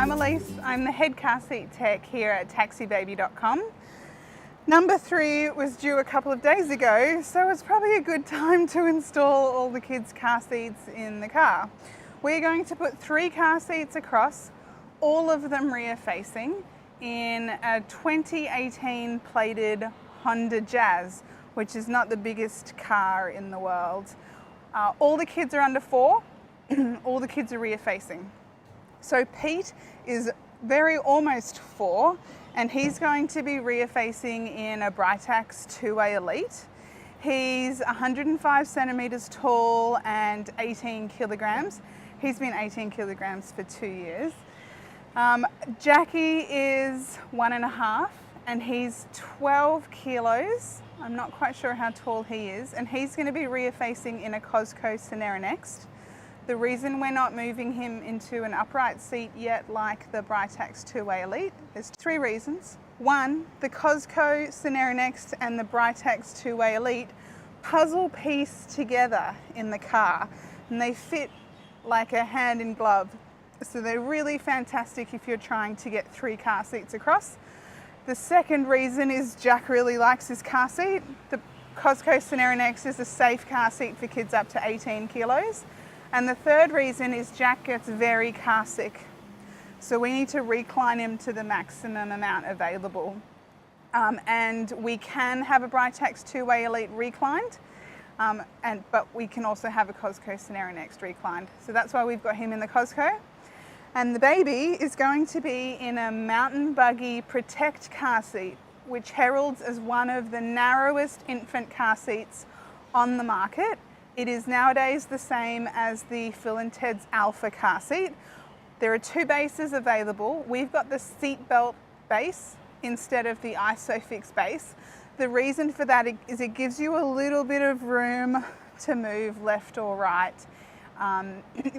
I'm Elise. I'm the head car seat tech here at TaxiBaby.com. Number 3 was due a couple of days ago, so it's probably a good time to install all the kids' car seats in the car. We're going to put 3 car seats across, all of them rear facing, in a 2018 plated Honda Jazz, which is not the biggest car in the world. All the kids are under 4, all the kids are rear facing. So Pete is almost 4, and he's going to be rear facing in a Britax Two Way Elite. He's 105 centimeters tall and 18 kilograms. He's been 18 kilograms for 2 years. Jackie is 1.5 and he's 12 kilos. I'm not quite sure how tall he is, and he's going to be rear facing in a Cosco Scenera next. The reason we're not moving him into an upright seat yet like the Britax Two Way Elite, there's 3 reasons. 1, the Cosco Scenera Next and the Britax Two Way Elite puzzle piece together in the car, and they fit like a hand in glove. So they're really fantastic if you're trying to get 3 car seats across. The second reason is Jack really likes his car seat. The Cosco Scenera Next is a safe car seat for kids up to 18 kilos. And the third reason is Jack gets very car sick. So we need to recline him to the maximum amount available. And we can have a Britax Two Way Elite reclined, but we can also have a Cosco Scenera Next reclined. So that's why we've got him in the Cosco. And the baby is going to be in a Mountain Buggy Protect car seat, which heralds as one of the narrowest infant car seats on the market. It is nowadays the same as the Phil and Ted's Alpha car seat. There are 2 bases available. We've got the seat belt base instead of the ISOFIX base. The reason for that is it gives you a little bit of room to move left or right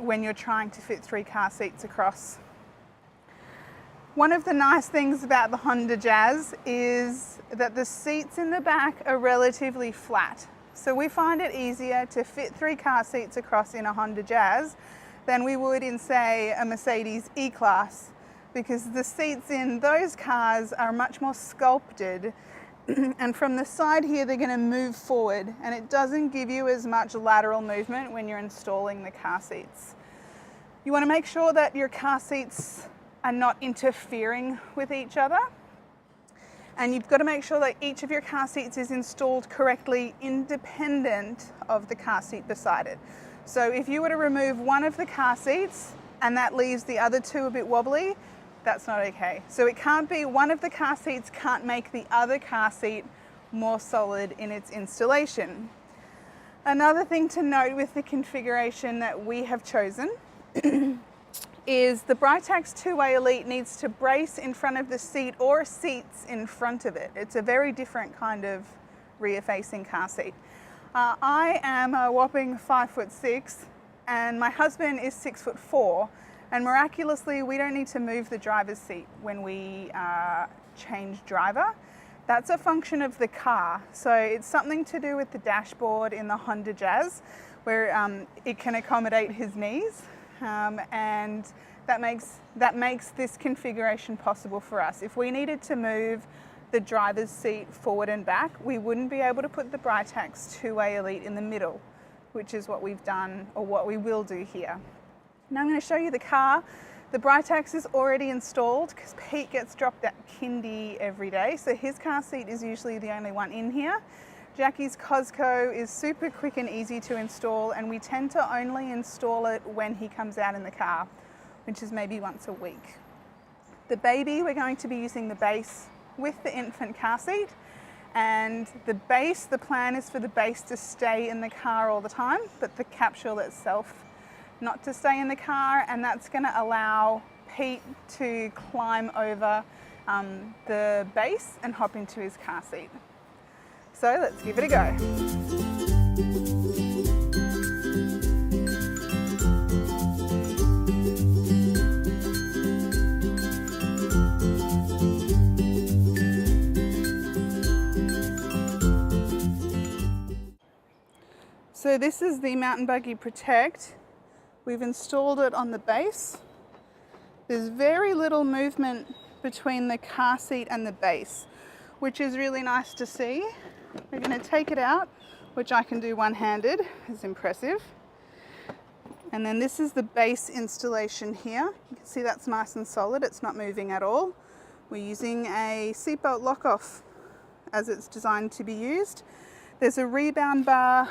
when you're trying to fit 3 car seats across. One of the nice things about the Honda Jazz is that the seats in the back are relatively flat. So we find it easier to fit 3 car seats across in a Honda Jazz than we would in, say, a Mercedes E-Class, because the seats in those cars are much more sculpted, and from the side here they're going to move forward, and it doesn't give you as much lateral movement when you're installing the car seats. You want to make sure that your car seats are not interfering with each other. And you've got to make sure that each of your car seats is installed correctly, independent of the car seat beside it. So if you were to remove one of the car seats and that leaves the other 2 a bit wobbly, that's not okay. So it can't be one of the car seats can't make the other car seat more solid in its installation. Another thing to note with the configuration that we have chosen is the Britax Two Way Elite needs to brace in front of the seat or seats in front of it. It's a very different kind of rear-facing car seat. I am a whopping 5'6", and my husband is 6'4", and miraculously we don't need to move the driver's seat when we change driver. That's a function of the car. So it's something to do with the dashboard in the Honda Jazz, where it can accommodate his knees. And that makes this configuration possible for us. If we needed to move the driver's seat forward and back, we wouldn't be able to put the Britax Two Way Elite in the middle, which is what we've done, or what we will do here. Now I'm going to show you the car. The Britax is already installed because Pete gets dropped at kindy every day, so his car seat is usually the only one in here. Jackie's Cosco is super quick and easy to install, and we tend to only install it when he comes out in the car, which is maybe once a week. The baby, we're going to be using the base with the infant car seat, and the plan is for the base to stay in the car all the time, but the capsule itself not to stay in the car, and that's going to allow Pete to climb over the base and hop into his car seat. So let's give it a go. So this is the Mountain Buggy Protect. We've installed it on the base. There's very little movement between the car seat and the base, which is really nice to see. We're going to take it out, which I can do one-handed. It's impressive. And then this is the base installation here. You can see that's nice and solid. It's not moving at all. We're using a seatbelt lock-off as it's designed to be used. There's a rebound bar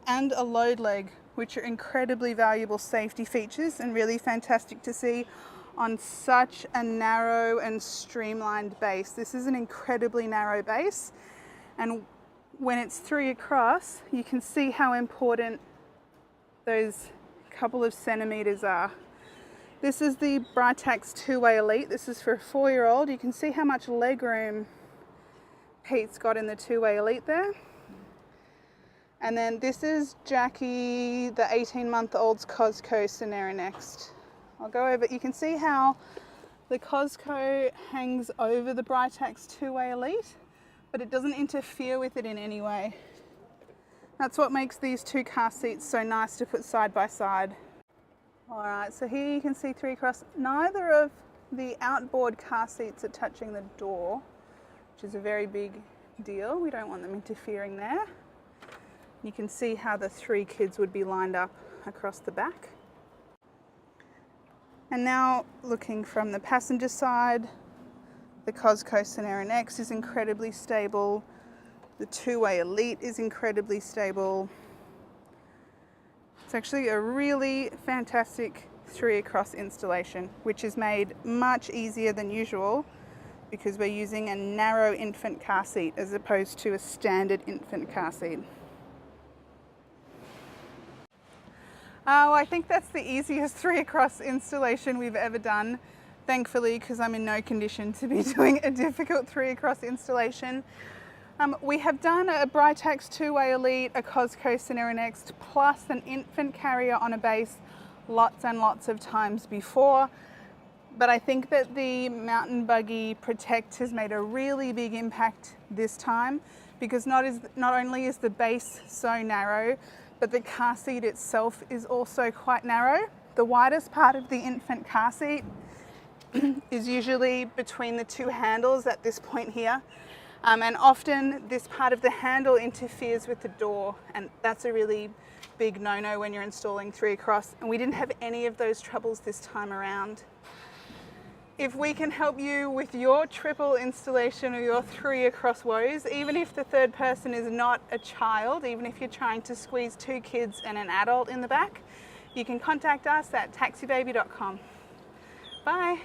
and a load leg, which are incredibly valuable safety features and really fantastic to see on such a narrow and streamlined base. This is an incredibly narrow base, and when it's 3 across, you can see how important those couple of centimeters are. This is the Britax Two Way Elite. This is for a 4-year-old. You can see how much leg room Pete's got in the Two Way Elite there. And then this is Jackie, the 18-month-old's Cosco Scenera next. I'll go over, you can see how the Cosco hangs over the Britax Two Way Elite, but it doesn't interfere with it in any way. That's what makes these two car seats so nice to put side by side. All right, so here you can see 3 across. Neither of the outboard car seats are touching the door, which is a very big deal. We don't want them interfering there. You can see how the 3 kids would be lined up across the back. And now looking from the passenger side, the Cosco Scenera Next is incredibly stable. The Two Way Elite is incredibly stable. It's actually a really fantastic 3 across installation, which is made much easier than usual because we're using a narrow infant car seat as opposed to a standard infant car seat. I think that's the easiest 3 across installation we've ever done, thankfully, because I'm in no condition to be doing a difficult 3 across installation. We have done a Britax Two Way Elite, a Cosco Scenera Next, plus an infant carrier on a base lots and lots of times before. But I think that the Mountain Buggy Protect has made a really big impact this time, because not only is the base so narrow, but the car seat itself is also quite narrow. The widest part of the infant car seat is usually between the 2 handles at this point here. And often this part of the handle interferes with the door, and that's a really big no-no when you're installing 3 across. And we didn't have any of those troubles this time around. If we can help you with your triple installation or your 3 across woes, even if the 3rd person is not a child, even if you're trying to squeeze 2 kids and an adult in the back, you can contact us at TaxiBaby.com. Bye.